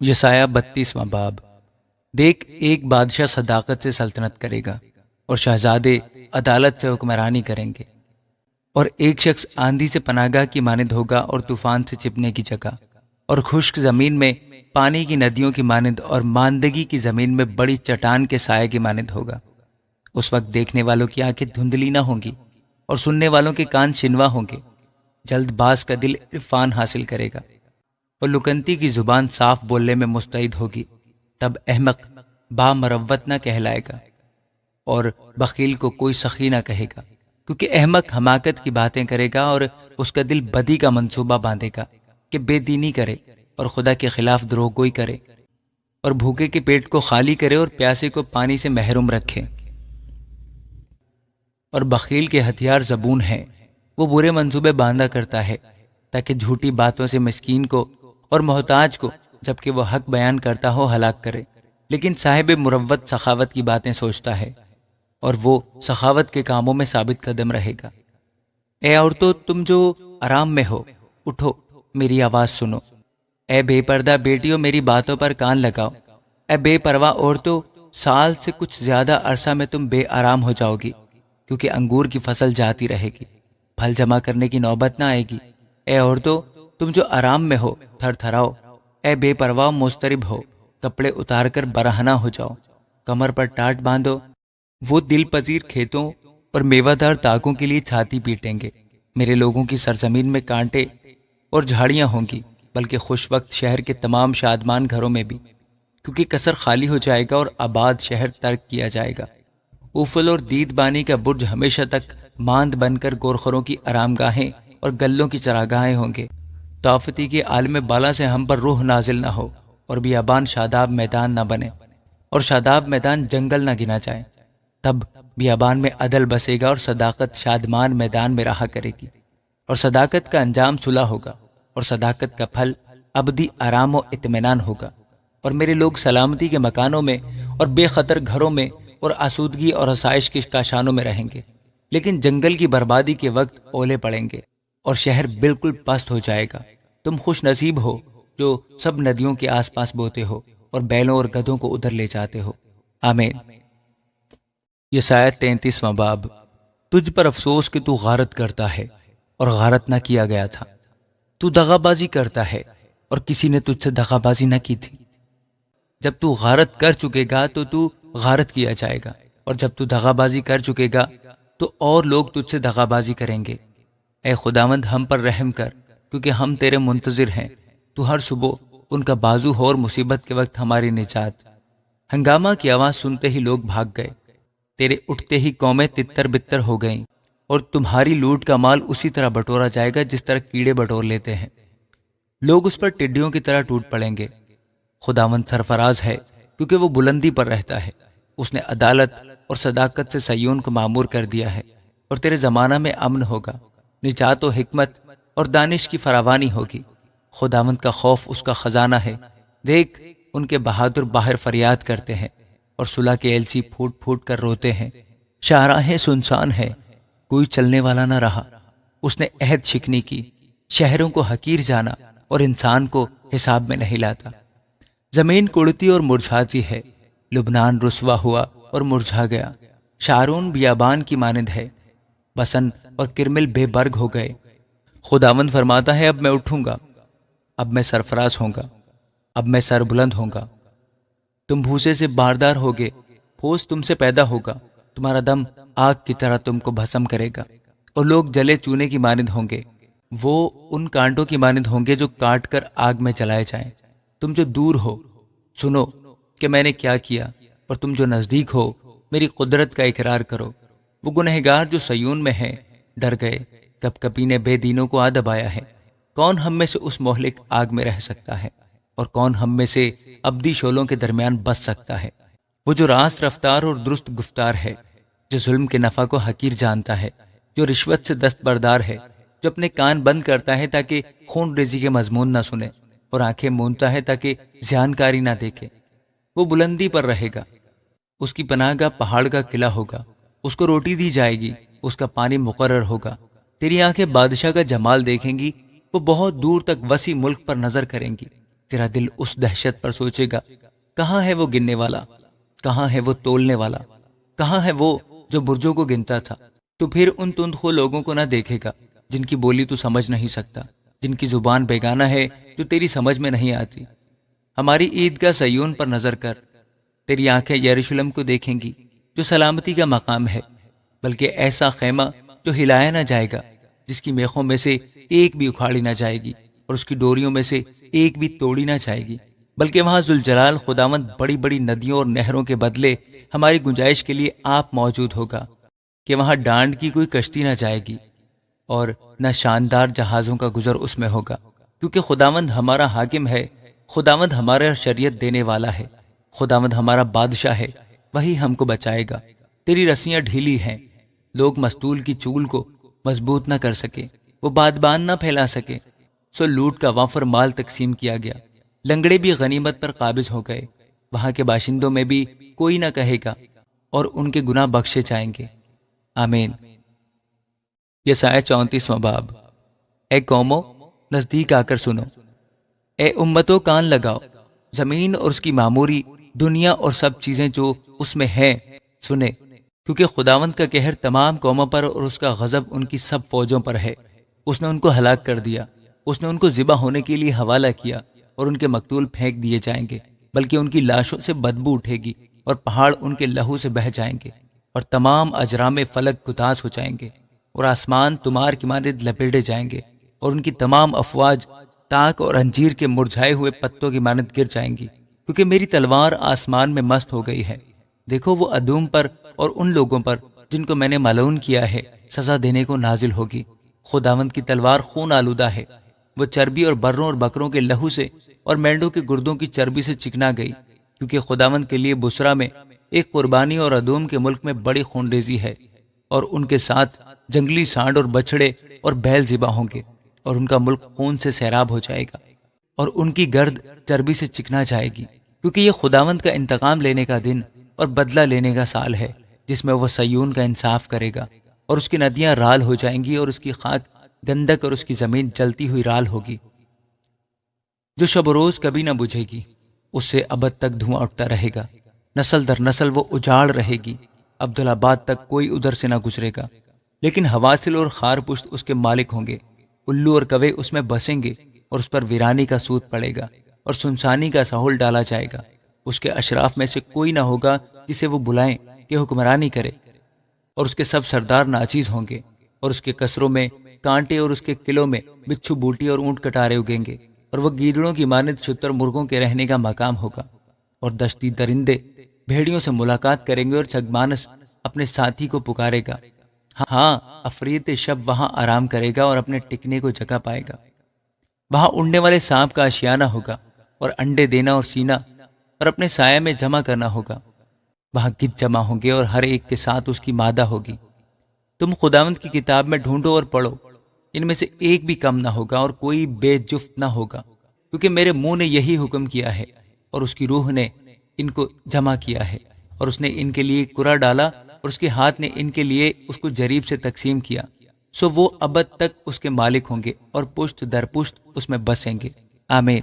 یسایہ 32واں باب۔ دیکھ، ایک بادشاہ صداقت سے سلطنت کرے گا اور شہزادے عدالت سے حکمرانی کریں گے، اور ایک شخص آندھی سے پناہ گاہ کی مانند ہوگا اور طوفان سے چھپنے کی جگہ، اور خشک زمین میں پانی کی ندیوں کی مانند، اور ماندگی کی زمین میں بڑی چٹان کے سائے کی مانند ہوگا۔ اس وقت دیکھنے والوں کی آنکھیں دھندلی نہ ہوں گی اور سننے والوں کے کان شنوا ہوں گے۔ جلد باز کا دل عرفان حاصل کرے گا اور لکنتی کی زبان صاف بولنے میں مستعد ہوگی۔ تب احمق با مروت نہ کہلائے گا اور بخیل کو کوئی سخی نہ کہے گا، کیونکہ احمق حماقت کی باتیں کرے گا اور اس کا دل بدی کا منصوبہ باندھے گا کہ بے دینی کرے اور خدا کے خلاف دروغ گوئی کرے، اور بھوکے کے پیٹ کو خالی کرے اور پیاسے کو پانی سے محروم رکھے۔ اور بخیل کے ہتھیار زبون ہیں، وہ برے منصوبے باندھا کرتا ہے تاکہ جھوٹی باتوں سے مسکین کو اور محتاج کو، جبکہ وہ حق بیان کرتا ہو، ہلاک کرے۔ لیکن صاحب مروت سخاوت کی باتیں سوچتا ہے، اور وہ سخاوت کے کاموں میں ثابت قدم رہے گا۔ اے عورتوں، تم جو آرام میں ہو، اٹھو، میری آواز سنو۔ اے بے پردہ بیٹیوں، میری باتوں پر کان لگاؤ۔ اے بے پرواہ عورتوں، سال سے کچھ زیادہ عرصہ میں تم بے آرام ہو جاؤ گی، کیونکہ انگور کی فصل جاتی رہے گی، پھل جمع کرنے کی نوبت نہ آئے گی۔ اے عورتوں، تم جو آرام میں ہو، تھر تھراؤ۔ اے بے پرواہ مضطرب ہو، کپڑے اتار کر برہنہ ہو جاؤ، کمر پر ٹاٹ باندھو۔ وہ دل پذیر کھیتوں اور میوہ دار تاکوں کے لیے چھاتی پیٹیں گے۔ میرے لوگوں کی سرزمین میں کانٹے اور جھاڑیاں ہوں گی، بلکہ خوش وقت شہر کے تمام شادمان گھروں میں بھی، کیونکہ قصر خالی ہو جائے گا اور آباد شہر ترک کیا جائے گا۔ اوفل اور دید بانی کا برج ہمیشہ تک ماند بن کر گورخروں کی آرام گاہیں اور گلوں کی چراگاہیں ہوں گے۔ طافتی کے عالم بالا سے ہم پر روح نازل نہ ہو، اور بیابان شاداب میدان نہ بنے، اور شاداب میدان جنگل نہ گنا جائے۔ تب بیابان میں عدل بسے گا اور صداقت شادمان میدان میں رہا کرے گی، اور صداقت کا انجام صلح ہوگا، اور صداقت کا پھل ابدی آرام و اطمینان ہوگا۔ اور میرے لوگ سلامتی کے مکانوں میں اور بے خطر گھروں میں اور آسودگی اور آسائش کے کاشانوں میں رہیں گے۔ لیکن جنگل کی بربادی کے وقت اولے پڑیں گے اور شہر بالکل پست ہو جائے گا۔ تم خوش نصیب ہو جو سب ندیوں کے آس پاس بوتے ہو اور بیلوں اور گدھوں کو ادھر لے جاتے ہو۔ آمین۔ یسایہ 33واں باب۔ تجھ پر افسوس کہ تو غارت کرتا ہے اور غارت نہ کیا گیا تھا۔ تو دغا بازی کرتا ہے اور کسی نے تجھ سے دغا بازی نہ کی تھی۔ جب تو غارت کر چکے گا تو غارت کیا جائے گا، اور جب تو دغا بازی کر چکے گا تو اور لوگ تجھ سے دغا بازی کریں گے۔ اے خداوند، ہم پر رحم کر، کیونکہ ہم تیرے منتظر ہیں۔ تو ہر صبح ان کا بازو ہو اور مصیبت کے وقت ہماری نجات۔ ہنگامہ کی آواز سنتے ہی لوگ بھاگ گئے، تیرے اٹھتے ہی قومیں تتر بتر ہو گئیں، اور تمہاری لوٹ کا مال اسی طرح بٹورا جائے گا جس طرح کیڑے بٹور لیتے ہیں۔ لوگ اس پر ٹڈیوں کی طرح ٹوٹ پڑیں گے۔ خداوند سرفراز ہے، کیونکہ وہ بلندی پر رہتا ہے۔ اس نے عدالت اور صداقت سے صیون کو معمور کر دیا ہے، اور تیرے زمانہ میں امن ہوگا، نجات و حکمت اور دانش کی فراوانی ہوگی۔ خداوند کا خوف اس کا خزانہ ہے۔ دیکھ، ان کے بہادر باہر فریاد کرتے ہیں، اور صلح کے ایلچی پھوٹ پھوٹ کر روتے ہیں۔ شاہراہیں سنسان ہیں، کوئی چلنے والا نہ رہا۔ اس نے عہد شکنی کی، شہروں کو حقیر جانا اور انسان کو حساب میں نہیں لاتا۔ زمین کڑتی اور مرجھاتی ہے، لبنان رسوا ہوا اور مرجھا گیا۔ شارون بیابان کی مانند ہے، بسن اور کرمل بے برگ ہو گئے۔ خداوند فرماتا ہے، اب میں اٹھوں گا، اب میں سرفراز ہوں گا، اب میں سر بلند ہوں گا۔ تم بھوسے سے باردار ہوگے، پھوس تم سے پیدا ہوگا، تمہارا دم آگ کی طرح تم کو بھسم کرے گا، اور لوگ جلے چونے کی مانند ہوں گے۔ وہ ان کانٹوں کی مانند ہوں گے جو کاٹ کر آگ میں جلائے جائیں۔ تم جو دور ہو، سنو کہ میں نے کیا کیا، اور تم جو نزدیک ہو، میری قدرت کا اقرار کرو۔ وہ گنہگار جو سیون میں ہیں ڈر گئے، کب کبی نے بے دینوں کو آ دبایا ہے۔ کون ہم میں سے اس مہلک آگ میں رہ سکتا ہے، اور کون ہم میں سے ابدی شعلوں کے درمیان بس سکتا ہے؟ وہ جو راست رفتار اور درست گفتار ہے، جو ظلم کے نفع کو حقیر جانتا ہے، جو رشوت سے دستبردار ہے، جو اپنے کان بند کرتا ہے تاکہ خون ریزی کے مضمون نہ سنے، اور آنکھیں مونتا ہے تاکہ زیانکاری نہ دیکھے۔ وہ بلندی پر رہے گا، اس کی پناہ گاہ پہاڑ کا قلعہ ہوگا۔ اس کو روٹی دی جائے گی، اس کا پانی مقرر ہوگا۔ تیری آنکھیں بادشاہ کا جمال دیکھیں گی، وہ بہت دور تک وسیع ملک پر نظر کریں گی۔ تیرا دل اس دہشت پر سوچے گا، کہاں ہے وہ گننے والا، کہاں ہے وہ تولنے والا، کہاں ہے وہ جو برجوں کو گنتا تھا؟ تو پھر ان تندخو لوگوں کو نہ دیکھے گا جن کی بولی تو سمجھ نہیں سکتا، جن کی زبان بیگانہ ہے جو تیری سمجھ میں نہیں آتی۔ ہماری عیدگاہ صیون پر نظر کر، تیری آنکھیں یروشلم کو دیکھیں گی جو سلامتی کا مقام ہے، بلکہ ایسا خیمہ جو ہلایا نہ جائے گا، جس کی میخوں میں سے ایک بھی اکھاڑی نہ جائے گی اور اس کی ڈوریوں میں سے ایک بھی توڑی نہ جائے گی، بلکہ وہاں ذوالجلال خداوند بڑی بڑی ندیوں اور نہروں کے بدلے ہماری گنجائش کے لیے آپ موجود ہوگا، کہ وہاں ڈانڈ کی کوئی کشتی نہ جائے گی اور نہ شاندار جہازوں کا گزر اس میں ہوگا، کیونکہ خداوند ہمارا حاکم ہے، خداوند ہمارا شریعت دینے والا ہے، خداوند ہمارا بادشاہ ہے، وہی ہم کو بچائے گا۔ تیری رسیاں ڈھیلی ہیں، لوگ مستول کی چول کو مضبوط نہ کر سکے، وہ بادبان نہ پھیلا سکے، سو لوٹ کا وافر مال تقسیم کیا گیا، لنگڑے بھی غنیمت پر قابض ہو گئے، وہاں کے باشندوں میں بھی کوئی نہ کہے گا، اور ان کے گناہ بخشے جائیں گے۔ آمین۔ یسعیاہ 34واں باب۔ اے قوموں، نزدیک آ کر سنو، اے امتوں کان لگاؤ، زمین اور اس کی معموری، دنیا اور سب چیزیں جو اس میں ہیں سنے، کیونکہ خداوند کا قہر تمام قوموں پر اور اس کا غضب ان کی سب فوجوں پر ہے۔ اس نے ان کو ہلاک کر دیا، اس نے ان کو ذبح ہونے کے لیے حوالہ کیا، اور ان کے مقتول پھینک دیے جائیں گے، بلکہ ان کی لاشوں سے بدبو اٹھے گی، اور پہاڑ ان کے لہو سے بہہ جائیں گے، اور تمام اجرام فلک گداز ہو جائیں گے، اور آسمان تمار کی مانند لپیٹے جائیں گے، اور ان کی تمام افواج تاک اور انجیر کے مرجھائے ہوئے پتوں کی مانند گر جائیں گی، کیونکہ میری تلوار آسمان میں مست ہو گئی ہے۔ دیکھو، وہ ادوم پر اور ان لوگوں پر جن کو میں نے ملعون کیا ہے سزا دینے کو نازل ہوگی۔ خداوند کی تلوار خون آلودہ ہے، وہ چربی اور بروں اور بکروں کے لہو سے اور مینڈوں کے گردوں کی چربی سے چکنا گئی، کیونکہ خداوند کے لیے بسرا میں ایک قربانی اور ادوم کے ملک میں بڑی خون ریزی ہے، اور ان کے ساتھ جنگلی سانڈ اور بچھڑے اور بیل ذبح ہوں گے، اور ان کا ملک خون سے سیراب ہو جائے گا، اور ان کی گرد چربی سے چکنا جائے گی، کیونکہ یہ خداوند کا انتقام لینے کا دن اور بدلہ لینے کا سال ہے، جس میں وہ صیون کا انصاف کرے گا، اور اس کی ندیاں رال ہو جائیں گی، اور اس کی خاک گندک اور اس کی زمین جلتی ہوئی رال ہوگی، جو شب و روز کبھی نہ بجھے گی، اس سے ابد تک دھواں اٹھتا رہے گا، نسل در نسل وہ اجاڑ رہے گی، عبدالآباد تک کوئی ادھر سے نہ گزرے گا، لیکن حواسل اور خار پشت اس کے مالک ہوں گے، الو اور کوے اس میں بسیں گے، اور اس پر ویرانی کا سود پڑے گا، اور سنسانی کا سہول ڈالا جائے گا۔ اس کے اشراف میں سے کوئی نہ ہوگا جسے وہ بلائیں کہ حکمرانی کرے، اور اس کے سب سردار ناچیز ہوں گے، اور اس کے قصروں میں کانٹے اور اس کے قلعوں میں بچھو بوٹی اور اونٹ کٹارے اگیں گے، اور وہ گیدڑوں کی مانند شتر مرغوں کے رہنے کا مقام ہوگا، اور دشتی درندے بھیڑیوں سے ملاقات کریں گے، اور چھگمانس اپنے ساتھی کو پکارے گا۔ ہاں، افریت شب وہاں آرام کرے گا اور اپنے ٹکنے کو جگہ پائے گا۔ وہاں اڑنے والے سانپ کا آشیانہ ہوگا، اور انڈے دینا اور سینا اور اپنے سایہ میں جمع کرنا ہوگا۔ وہاں گدھ جمع ہوں گے، اور ہر ایک کے ساتھ اس کی مادہ ہوگی۔ تم خداوند کی کتاب میں ڈھونڈو اور پڑھو، ان میں سے ایک بھی کم نہ ہوگا اور کوئی بے جفت نہ ہوگا، کیونکہ میرے منہ نے یہی حکم کیا ہے، اور اس کی روح نے ان کو جمع کیا ہے، اور اس نے ان کے لیے کرا ڈالا، اور اس کے ہاتھ نے ان کے لیے اس کو جریب سے تقسیم کیا، سو وہ ابد تک اس کے مالک ہوں گے، اور پشت در پشت اس میں بسیں گے۔ آمین۔